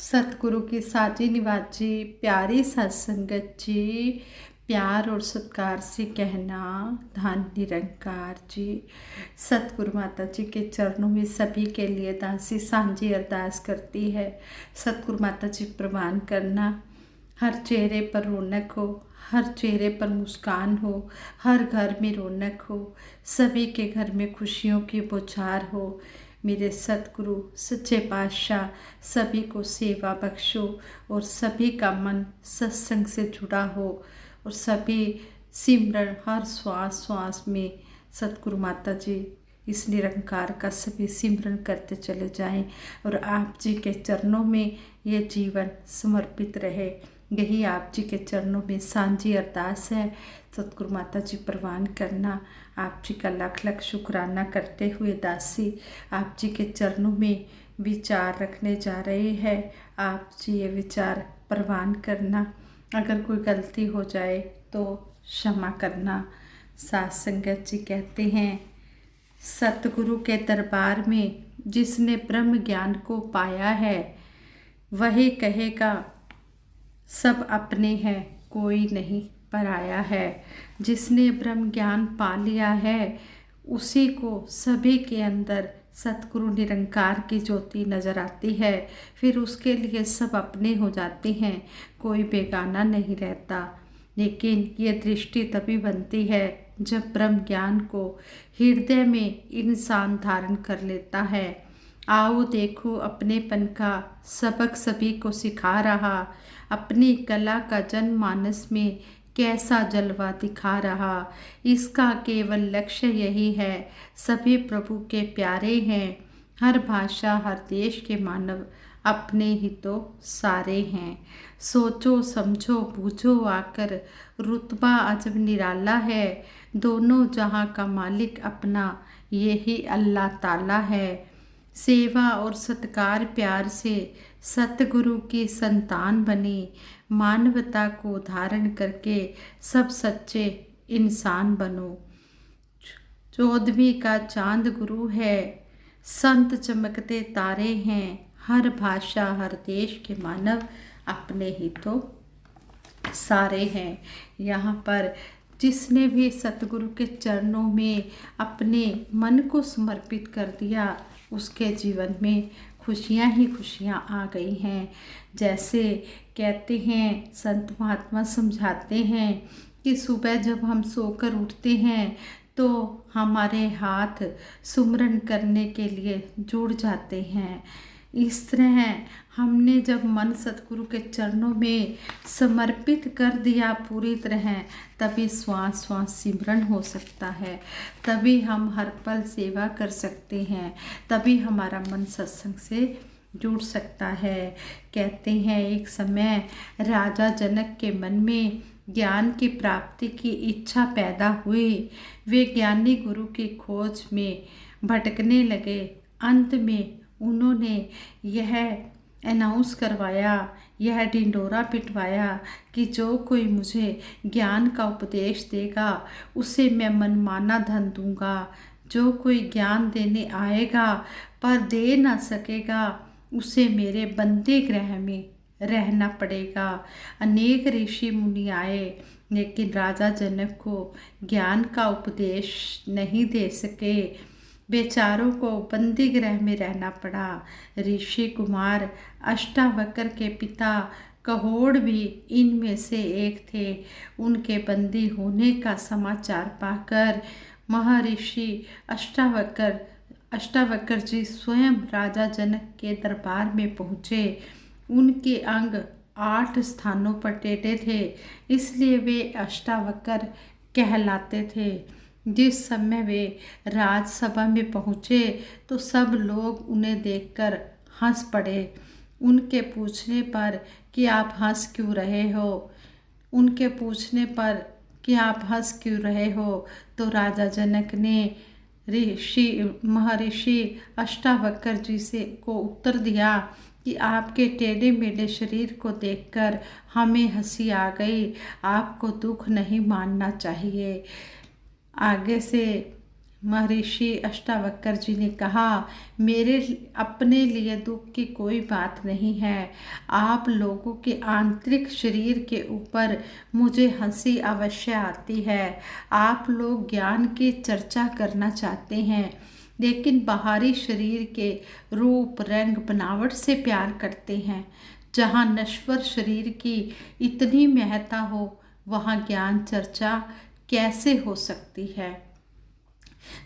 सतगुरु की साजी निवाजी प्यारी सत्संगत जी, प्यार और सत्कार से कहना धन निरंकार जी। सतगुरु माता जी के चरणों में सभी के लिए दासी सांझी अरदास करती है। सतगुरु माता जी प्रवान करना, हर चेहरे पर रौनक हो, हर चेहरे पर मुस्कान हो, हर घर में रौनक हो, सभी के घर में खुशियों की बौछार हो। मेरे सतगुरु सच्चे पातशाह सभी को सेवा बख्शो और सभी का मन सत्संग से जुड़ा हो और सभी सिमरन हर श्वास श्वास में सतगुरु माता जी इस निरंकार का सभी सिमरन करते चले जाएं और आप जी के चरणों में ये जीवन समर्पित रहे। यही आप जी के चरणों में सांझी अरदास है। सतगुरु माता जी प्रवान करना, आप जी का लाख लाख शुक्राना करते हुए दासी आप जी के चरणों में विचार रखने जा रहे हैं। आप जी ये विचार प्रवान करना, अगर कोई गलती हो जाए तो क्षमा करना। साथ संगत जी कहते हैं, सतगुरु के दरबार में जिसने ब्रह्म ज्ञान को पाया है वही कहेगा सब अपने हैं, कोई नहीं पराया है। जिसने ब्रह्म ज्ञान पा लिया है उसी को सभी के अंदर सतगुरु निरंकार की ज्योति नजर आती है। फिर उसके लिए सब अपने हो जाते हैं, कोई बेगाना नहीं रहता। लेकिन ये दृष्टि तभी बनती है जब ब्रह्म ज्ञान को हृदय में इंसान धारण कर लेता है। आओ देखो अपनेपन का सबक सभी को सिखा रहा, अपनी कला का जनमानस में कैसा जलवा दिखा रहा। इसका केवल लक्ष्य यही है, सभी प्रभु के प्यारे हैं, हर भाषा हर देश के मानव अपने ही तो सारे हैं। सोचो समझो बूझो आकर रुतबा अजब निराला है, दोनों जहां का मालिक अपना यही अल्लाह ताला है। सेवा और सत्कार प्यार से सतगुरु की संतान बनी, मानवता को धारण करके सब सच्चे इंसान बनो। 14वीं का चांद गुरु है, संत चमकते तारे हैं, हर भाषा हर देश के मानव अपने ही तो सारे हैं। यहाँ पर जिसने भी सतगुरु के चरणों में अपने मन को समर्पित कर दिया उसके जीवन में खुशियाँ ही खुशियाँ आ गई हैं। जैसे कहते हैं संत महात्मा समझाते हैं कि सुबह जब हम सोकर उठते हैं तो हमारे हाथ सुमरन करने के लिए जुड़ जाते हैं। इस तरह हमने जब मन सतगुरु के चरणों में समर्पित कर दिया पूरी तरह, तभी श्वास श्वास सिमरन हो सकता है, तभी हम हर पल सेवा कर सकते हैं, तभी हमारा मन सत्संग से जुड़ सकता है। कहते हैं एक समय राजा जनक के मन में ज्ञान की प्राप्ति की इच्छा पैदा हुई। वे ज्ञानी गुरु की खोज में भटकने लगे। अंत में उन्होंने यह अनाउंस करवाया, यह ढिंढोरा पिटवाया कि जो कोई मुझे ज्ञान का उपदेश देगा उसे मैं मनमाना धन दूंगा। जो कोई ज्ञान देने आएगा पर दे ना सकेगा उसे मेरे बंदी गृह में रहना पड़ेगा। अनेक ऋषि मुनि आए लेकिन राजा जनक को ज्ञान का उपदेश नहीं दे सके। बेचारों को बंदी गृह में रहना पड़ा। ऋषि कुमार अष्टावक्र के पिता कहोड़ भी इनमें से एक थे। उनके बंदी होने का समाचार पाकर महर्षि अष्टावक्र जी स्वयं राजा जनक के दरबार में पहुँचे। उनके अंग 8 स्थानों पर टेढ़े थे, इसलिए वे अष्टावक्र कहलाते थे। जिस समय वे राजसभा में पहुँचे तो सब लोग उन्हें देखकर हंस पड़े। उनके पूछने पर कि आप हंस क्यों रहे हो, तो राजा जनक ने महर्षि अष्टावक्र जी को उत्तर दिया कि आपके टेढ़े मेढ़े शरीर को देखकर हमें हंसी आ गई। आपको दुख नहीं मानना चाहिए। आगे से महर्षि अष्टावक्र जी ने कहा, मेरे अपने लिए दुख की कोई बात नहीं है। आप लोगों के आंतरिक शरीर के ऊपर मुझे हंसी अवश्य आती है। आप लोग ज्ञान की चर्चा करना चाहते हैं, लेकिन बाहरी शरीर के रूप रंग बनावट से प्यार करते हैं। जहाँ नश्वर शरीर की इतनी महत्ता हो, वहाँ ज्ञान चर्चा कैसे हो सकती है।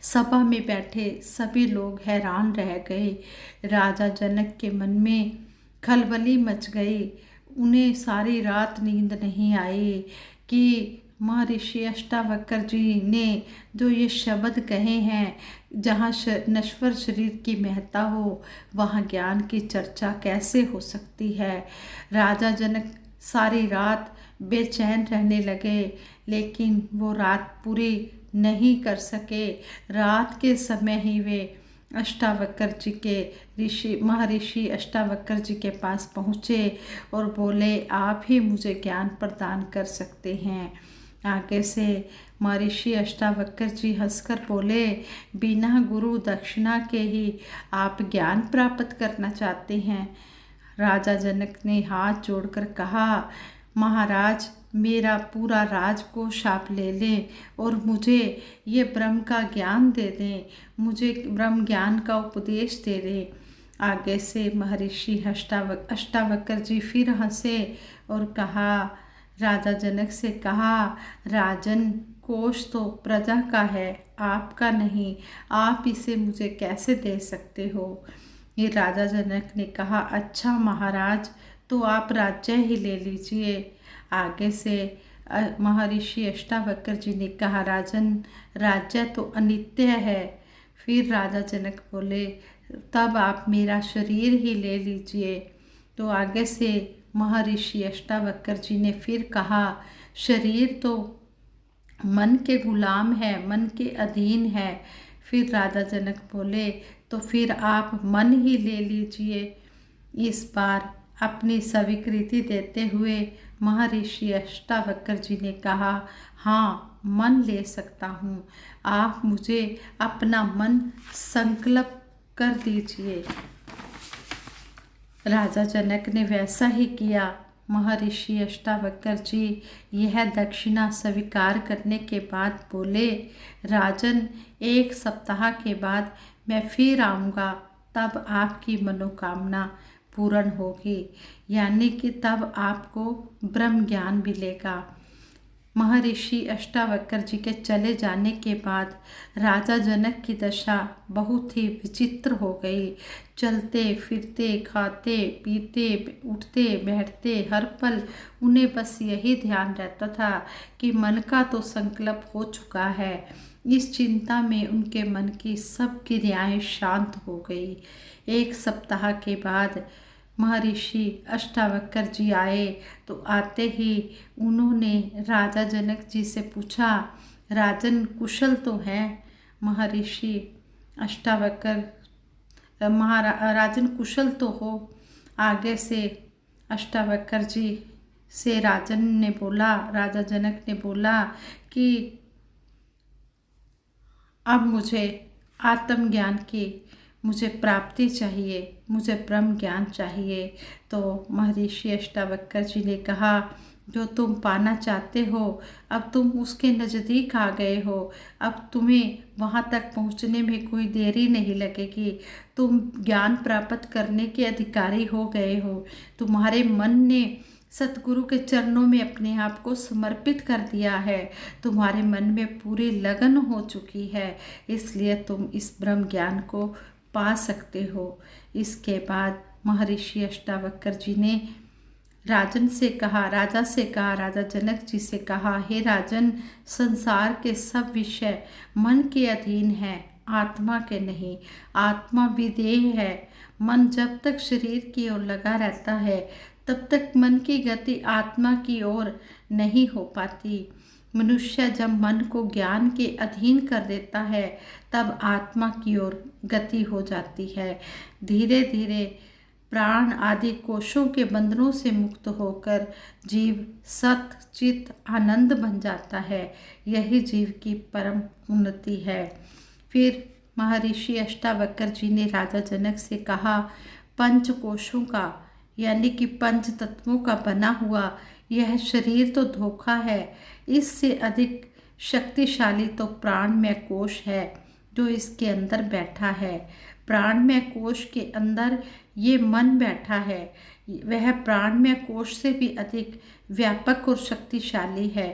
सभा में बैठे सभी लोग हैरान रह गए। राजा जनक के मन में खलबली मच गई। उन्हें सारी रात नींद नहीं आई कि महर्षि अष्टावक्र जी ने जो ये शब्द कहे हैं, जहाँ नश्वर शरीर की महत्ता हो, वहाँ ज्ञान की चर्चा कैसे हो सकती है। राजा जनक सारी रात बेचैन रहने लगे, लेकिन वो रात पूरी नहीं कर सके। रात के समय ही वे अष्टावक्र जी के महर्षि अष्टावक्र जी के पास पहुँचे और बोले, आप ही मुझे ज्ञान प्रदान कर सकते हैं। आगे से महर्षि अष्टावक्र जी हंसकर बोले, बिना गुरु दक्षिणा के ही आप ज्ञान प्राप्त करना चाहते हैं। राजा जनक ने हाथ जोड़कर कहा, महाराज, मेरा पूरा राजकोष आप ले लें और मुझे ये ब्रह्म का ज्ञान दे दें, मुझे ब्रह्म ज्ञान का उपदेश दे दें। आगे से महर्षि अष्टावक्र जी फिर हंसे और कहा, राजा जनक से कहा, राजन, कोष तो प्रजा का है, आपका नहीं। आप इसे मुझे कैसे दे सकते हो। ये राजा जनक ने कहा, अच्छा महाराज, तो आप राज्य ही ले लीजिए। आगे से महर्षि अष्टावक्र जी ने कहा, राजन, राज्य तो अनित्य है। फिर राजा जनक बोले, तब आप मेरा शरीर ही ले लीजिए। तो आगे से महर्षि अष्टावक्र जी ने फिर कहा, शरीर तो मन के गुलाम है, मन के अधीन है। फिर राजा जनक बोले, तो फिर आप मन ही ले लीजिए। इस बार अपनी स्वीकृति देते हुए महर्षि अष्टावक्र जी ने कहा, हाँ, मन ले सकता हूँ। आप मुझे अपना मन संकल्प कर दीजिए। राजा जनक ने वैसा ही किया। महर्षि अष्टावक्र जी यह दक्षिणा स्वीकार करने के बाद बोले, राजन, 1 सप्ताह के बाद मैं फिर आऊँगा, तब आपकी मनोकामना पूर्ण होगी, यानी कि तब आपको ब्रह्म ज्ञान मिलेगा। महर्षि अष्टावक्र जी के चले जाने के बाद राजा जनक की दशा बहुत ही विचित्र हो गई। चलते फिरते, खाते पीते, उठते बैठते, हर पल उन्हें बस यही ध्यान रहता था कि मन का तो संकल्प हो चुका है। इस चिंता में उनके मन की सब क्रियाएं शांत हो गई। 1 सप्ताह के बाद महर्षि अष्टावक्र जी आए तो आते ही उन्होंने राजा जनक जी से पूछा, राजन, कुशल तो हैं? महर्षि अष्टावक्र, राजन, कुशल तो हो? आगे से अष्टावक्र जी से राजा जनक ने बोला कि अब मुझे आत्मज्ञान की मुझे प्राप्ति चाहिए, मुझे ब्रह्म ज्ञान चाहिए। तो महर्षि अष्टावक्र जी ने कहा, जो तुम पाना चाहते हो, अब तुम उसके नज़दीक आ गए हो। अब तुम्हें वहाँ तक पहुँचने में कोई देरी नहीं लगेगी। तुम ज्ञान प्राप्त करने के अधिकारी हो गए हो। तुम्हारे मन ने सतगुरु के चरणों में अपने आप को समर्पित कर दिया है। तुम्हारे मन में पूरी लगन हो चुकी है, इसलिए तुम इस ब्रह्म ज्ञान को पा सकते हो। इसके बाद महर्षि अष्टावक्र जी ने राजा जनक जी से कहा, हे राजन, संसार के सब विषय मन के अधीन हैं, आत्मा के नहीं। आत्मा विदेह है। मन जब तक शरीर की ओर लगा रहता है, तब तक मन की गति आत्मा की ओर नहीं हो पाती। मनुष्य जब मन को ज्ञान के अधीन कर देता है, तब आत्मा की ओर गति हो जाती है। धीरे धीरे प्राण आदि कोशों के बंधनों से मुक्त होकर जीव सत चित आनंद बन जाता है। यही जीव की परम उन्नति है। फिर महर्षि अष्टावक्र जी ने राजा जनक से कहा, पंच कोशों का यानी कि पंच तत्वों का बना हुआ यह शरीर तो धोखा है, इससे अधिक शक्तिशाली तो प्राणमय कोश है जो इसके अंदर बैठा है। प्राणमय कोश के अंदर ये मन बैठा है, वह प्राणमय कोश से भी अधिक व्यापक और शक्तिशाली है।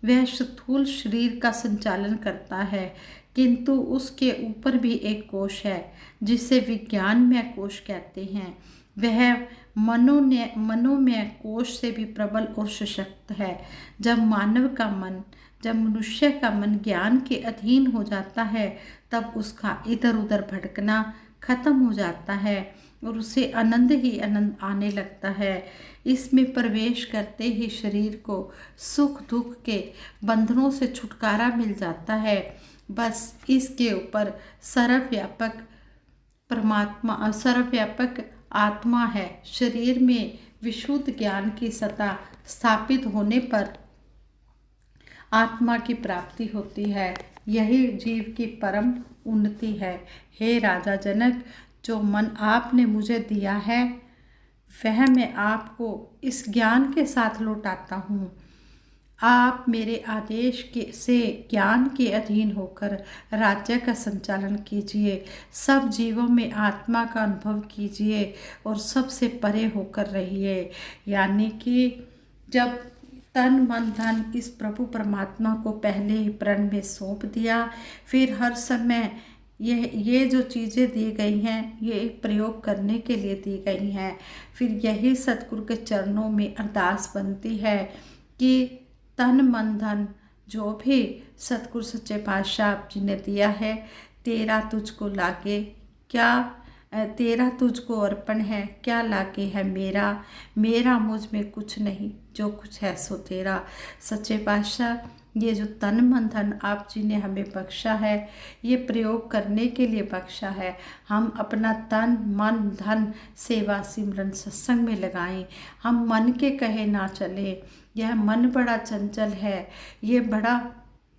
वह स्थूल शरीर का संचालन करता है, किंतु उसके ऊपर भी एक कोश है जिसे विज्ञानमय कोश कहते हैं। वह मनोमय कोश से भी प्रबल और सशक्त है। जब मनुष्य का मन ज्ञान के अधीन हो जाता है, तब उसका इधर उधर भटकना खत्म हो जाता है और उसे आनंद ही आनंद आने लगता है। इसमें प्रवेश करते ही शरीर को सुख दुख के बंधनों से छुटकारा मिल जाता है। बस इसके ऊपर सर्वव्यापक आत्मा है। शरीर में विशुद्ध ज्ञान की सत्ता स्थापित होने पर आत्मा की प्राप्ति होती है। यही जीव की परम उन्नति है। हे राजा जनक, जो मन आपने मुझे दिया है वह मैं आपको इस ज्ञान के साथ लौटाता हूँ। आप मेरे आदेश से ज्ञान के अधीन होकर राज्य का संचालन कीजिए। सब जीवों में आत्मा का अनुभव कीजिए और सबसे परे होकर रहिए। यानी कि जब तन मन धन इस प्रभु परमात्मा को पहले ही प्रण में सौंप दिया, फिर हर समय ये जो चीज़ें दी गई हैं ये एक प्रयोग करने के लिए दी गई हैं। फिर यही सतगुरु के चरणों में अरदास बनती है कि तन मन धन जो भी सतगुरु सच्चे पातशाह आप जी ने दिया है, तेरा तुझको लागे क्या, तेरा तुझको अर्पण है, क्या लागे है मेरा, मेरा मुझ में कुछ नहीं, जो कुछ है सो तेरा। सच्चे पातशाह, ये जो तन मन धन आप जी ने हमें बख्शा है, ये प्रयोग करने के लिए बख्शा है। हम अपना तन मन धन सेवा सिमरन सत्संग में लगाएं। हम मन के कहे ना चलें। यह मन बड़ा चंचल है, ये बड़ा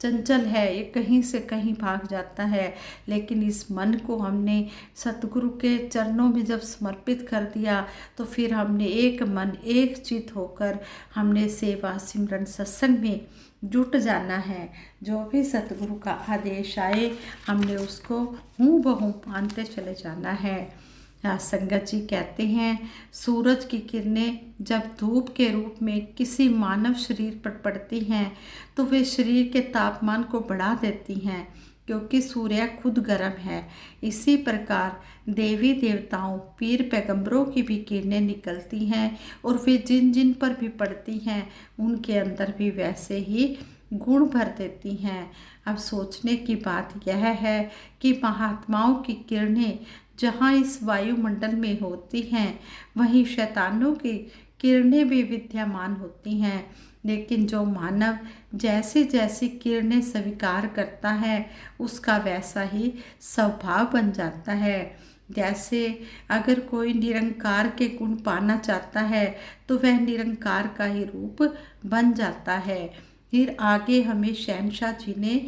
चंचल है, ये कहीं से कहीं भाग जाता है। लेकिन इस मन को हमने सतगुरु के चरणों में जब समर्पित कर दिया, तो फिर हमने एक मन एक चित होकर हमने सेवा सिमरन सत्संग में जुट जाना है। जो भी सतगुरु का आदेश आए हमने उसको हूबहू मानते चले जाना है। संगत जी कहते हैं, सूरज की किरणें जब धूप के रूप में किसी मानव शरीर पर पड़ती हैं तो वे शरीर के तापमान को बढ़ा देती हैं, क्योंकि सूर्य खुद गर्म है। इसी प्रकार देवी देवताओं पीर पैगंबरों की भी किरणें निकलती हैं और वे जिन जिन पर भी पड़ती हैं उनके अंदर भी वैसे ही गुण भर देती हैं। अब सोचने की बात यह है कि महात्माओं की किरणें जहाँ इस वायुमंडल में होती हैं, वहीं शैतानों की किरणें भी विद्यमान होती हैं। लेकिन जो मानव जैसी जैसी किरणें स्वीकार करता है, उसका वैसा ही स्वभाव बन जाता है। जैसे अगर कोई निरंकार के गुण पाना चाहता है तो वह निरंकार का ही रूप बन जाता है। फिर आगे हमें शहनशाह जी ने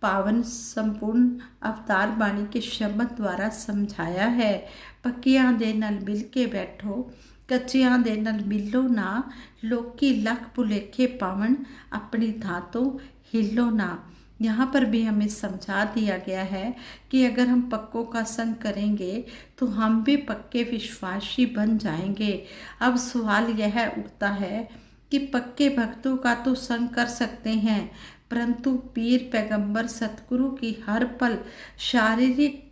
पावन संपूर्ण अवतार बाणी के शब्द द्वारा समझाया है। पक्कियां दे नल मिल के बैठो, कच्चियां दे नल मिलो ना, लोकी लख भुलेखे पावन, अपनी धातों हिलो ना। यहाँ पर भी हमें समझा दिया गया है कि अगर हम पक्कों का संग करेंगे तो हम भी पक्के विश्वासी बन जाएंगे। अब सवाल यह उठता है कि पक्के भक्तों का तो संग कर सकते हैं, परंतु पीर पैगंबर सतगुरु की हर पल शारीरिक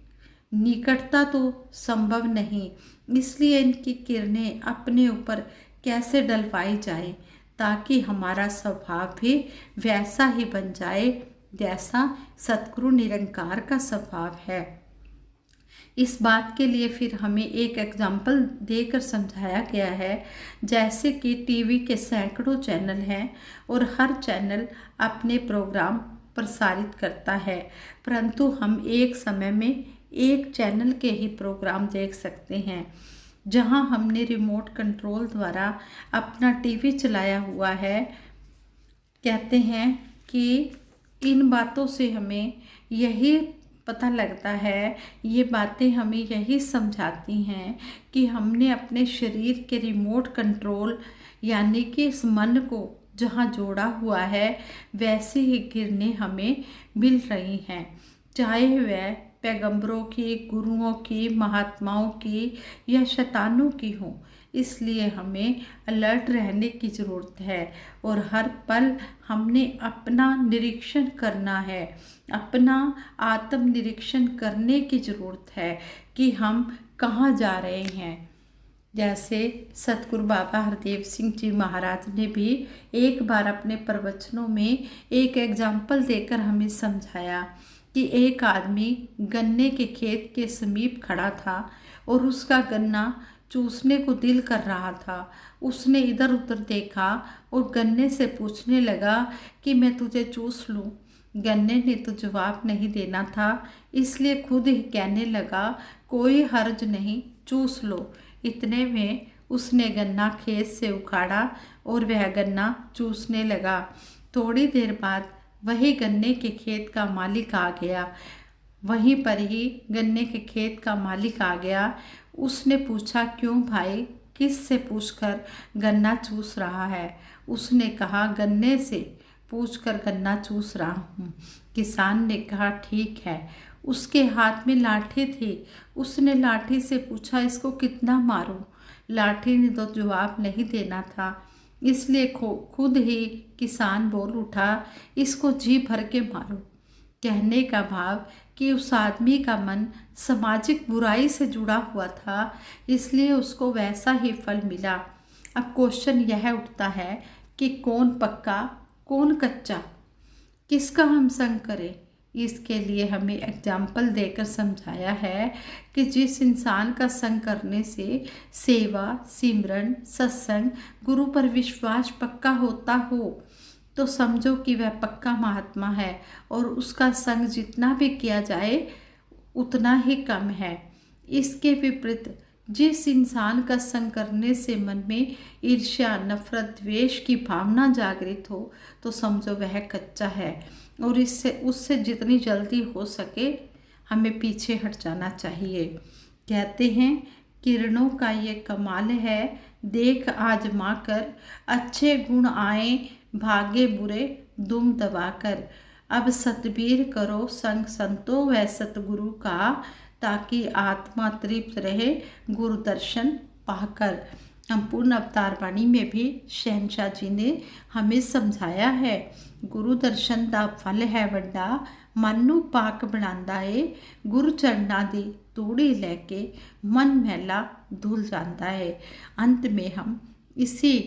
निकटता तो संभव नहीं। इसलिए इनकी किरणें अपने ऊपर कैसे डलवाई जाए ताकि हमारा स्वभाव भी वैसा ही बन जाए जैसा सतगुरु निरंकार का स्वभाव है। इस बात के लिए फिर हमें एक एग्जाम्पल देकर समझाया गया है। जैसे कि टीवी के सैकड़ों चैनल हैं और हर चैनल अपने प्रोग्राम प्रसारित करता है, परंतु हम एक समय में एक चैनल के ही प्रोग्राम देख सकते हैं। जहां हमने रिमोट कंट्रोल द्वारा अपना टीवी चलाया हुआ है, कहते हैं कि इन बातों से हमें यही पता लगता है ये बातें हमें यही समझाती हैं कि हमने अपने शरीर के रिमोट कंट्रोल यानी कि इस मन को जहाँ जोड़ा हुआ है वैसे ही किरणें हमें मिल रही हैं, चाहे वह पैगंबरों की, गुरुओं की, महात्माओं की या शैतानों की हों। इसलिए हमें अलर्ट रहने की ज़रूरत है और हर पल हमने अपना निरीक्षण करना है, अपना आत्म निरीक्षण करने की ज़रूरत है कि हम कहाँ जा रहे हैं। जैसे सतगुरु बाबा हरदेव सिंह जी महाराज ने भी एक बार अपने प्रवचनों में एक एग्जाम्पल देकर हमें समझाया कि एक आदमी गन्ने के खेत के समीप खड़ा था और उसका गन्ना चूसने को दिल कर रहा था। उसने इधर उधर देखा और गन्ने से पूछने लगा कि मैं तुझे चूस लूं। गन्ने ने तो जवाब नहीं देना था, इसलिए खुद ही कहने लगा कोई हर्ज नहीं, चूस लो। इतने में उसने गन्ना खेत से उखाड़ा और वह गन्ना चूसने लगा। थोड़ी देर बाद वही गन्ने के खेत का मालिक आ गया। वहीं पर ही गन्ने के खेत का मालिक आ गया। उसने पूछा, क्यों भाई, किस से पूछकर गन्ना चूस रहा है? उसने कहा, गन्ने से पूछकर गन्ना चूस रहा हूँ। किसान ने कहा, ठीक है। उसके हाथ में लाठी थी। उसने लाठी से पूछा, इसको कितना मारूं? लाठी ने तो जवाब नहीं देना था, इसलिए खुद ही किसान बोल उठा, इसको जी भर के मारो। कहने का भाव कि उस आदमी का मन सामाजिक बुराई से जुड़ा हुआ था, इसलिए उसको वैसा ही फल मिला। अब क्वेश्चन यह उठता है कि कौन पक्का कौन कच्चा, किसका हम संग करें? इसके लिए हमें एग्जाम्पल देकर समझाया है कि जिस इंसान का संग करने से सेवा, सिमरन, सत्संग, गुरु पर विश्वास पक्का होता हो तो समझो कि वह पक्का महात्मा है और उसका संग जितना भी किया जाए उतना ही कम है। इसके विपरीत जिस इंसान का संग करने से मन में ईर्ष्या, नफरत, द्वेष की भावना जागृत हो तो समझो वह कच्चा है और उससे जितनी जल्दी हो सके हमें पीछे हट जाना चाहिए। कहते हैं, किरणों का ये कमाल है, देख आजमा कर, अच्छे गुण आए भागे बुरे दुम दबाकर। अब सतबीर करो संग संतो व सतगुरु का, ताकि आत्मा तृप्त रहे गुरु दर्शन पाकर। हम पूर्ण अवतार वाणी में भी शहनशाह जी ने हमें समझाया है, गुरु दर्शन दा फल है वड्डा, मन नू पाक बनांदा है। गुरु चरना दी तूड़ी लेके मन मैला धुल जाता है। अंत में हम इसी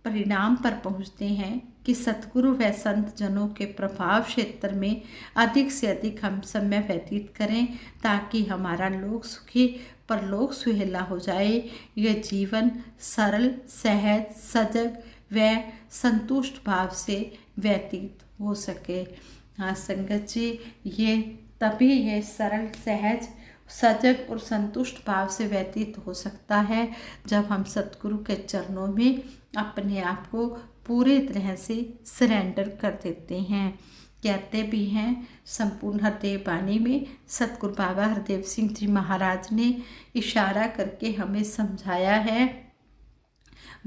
परिणाम पर पहुँचते हैं कि सतगुरु व संत जनों के प्रभाव क्षेत्र में अधिक से अधिक हम समय व्यतीत करें, ताकि हमारा लोक सुखी परलोक सुहेला हो जाए। यह जीवन सरल, सहज, सजग व संतुष्ट भाव से व्यतीत हो सके। हाँ संगत जी, ये तभी ये सरल, सहज, सजग और संतुष्ट भाव से व्यतीत हो सकता है जब हम सतगुरु के चरणों में अपने आप को पूरे तरह से सरेंडर कर देते हैं। कहते भी हैं, संपूर्ण हरदेव वाणी में सतगुरु बाबा हरदेव सिंह जी महाराज ने इशारा करके हमें समझाया है,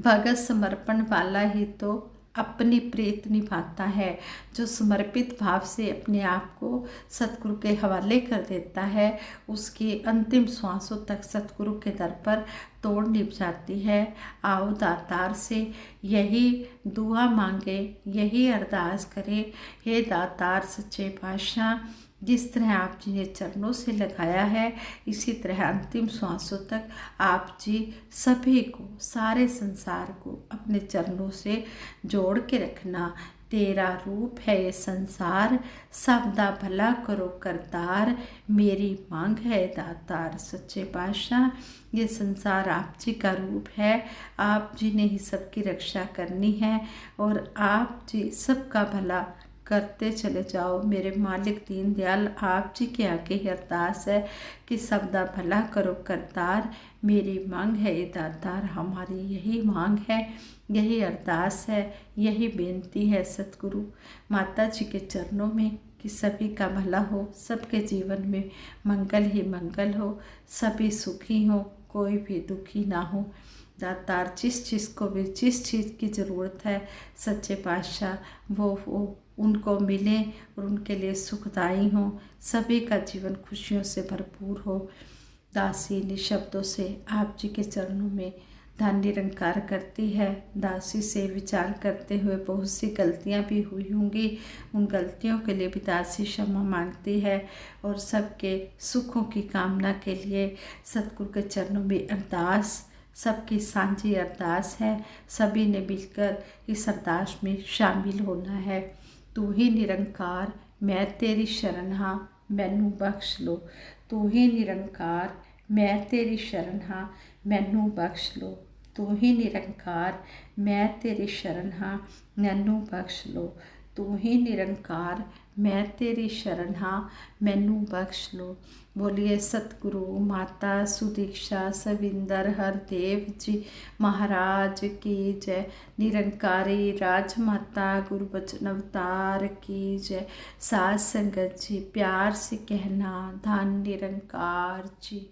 भगत समर्पण वाला ही तो अपनी प्रीत निभाता है। जो समर्पित भाव से अपने आप को सतगुरु के हवाले कर देता है, उसकी अंतिम श्वासों तक सतगुरु के दर पर तोड़ निभ जाती है। आओ दातार से यही दुआ मांगे, यही अरदास करें, हे दातार सच्चे पातशाह, जिस तरह आप जी ने चरणों से लगाया है, इसी तरह अंतिम श्वासों तक आप जी सभी को, सारे संसार को अपने चरणों से जोड़ के रखना। तेरा रूप है ये संसार, सबदा भला करो करतार, मेरी मांग है दातार सच्चे पातशाह। ये संसार आप जी का रूप है, आप जी ने ही सबकी रक्षा करनी है और आप जी सबका भला करते चले जाओ। मेरे मालिक दीन दयाल, आप जी के आगे ही अरदास है कि सबदा भला करो करतार, मेरी मांग है ये दातार। हमारी यही मांग है, यही अरदास है, यही बेनती है सतगुरु माता जी के चरणों में कि सभी का भला हो, सबके जीवन में मंगल ही मंगल हो, सभी सुखी हो, कोई भी दुखी ना हो। दातार जिस चीज़ को भी जिस चीज़ की ज़रूरत है सच्चे पातशाह वो उनको मिले और उनके लिए सुखदाई हो, सभी का जीवन खुशियों से भरपूर हो। दासी निशब्दों से आप जी के चरणों में ध्यान निरंकार करती है। दासी से विचार करते हुए बहुत सी गलतियां भी हुई होंगी, उन गलतियों के लिए भी दासी क्षमा मांगती है और सबके सुखों की कामना के लिए सतगुरु के चरणों में अरदास, सबकी साझी अरदास है। सभी ने मिलकर इस अरदास में शामिल होना है। तू ही निरंकार मैं तेरी शरण हाँ, मैनू बख्श लो। तू ही निरंकार मैं तेरी शरण हाँ, मैनू बख्श लो। तू ही निरंकार मैं तेरी शरण हाँ, मैनू बख्श लो। तू ही निरंकार मैं तेरी शरण हाँ, मैनू बख्श लो। बोलिए सतगुरु माता सुदीक्षा सविंदर हरदेव जी महाराज की जय। निरंकारी राजमाता गुरुबचन अवतार की जय। साध संगत जी प्यार से कहना धन निरंकार जी।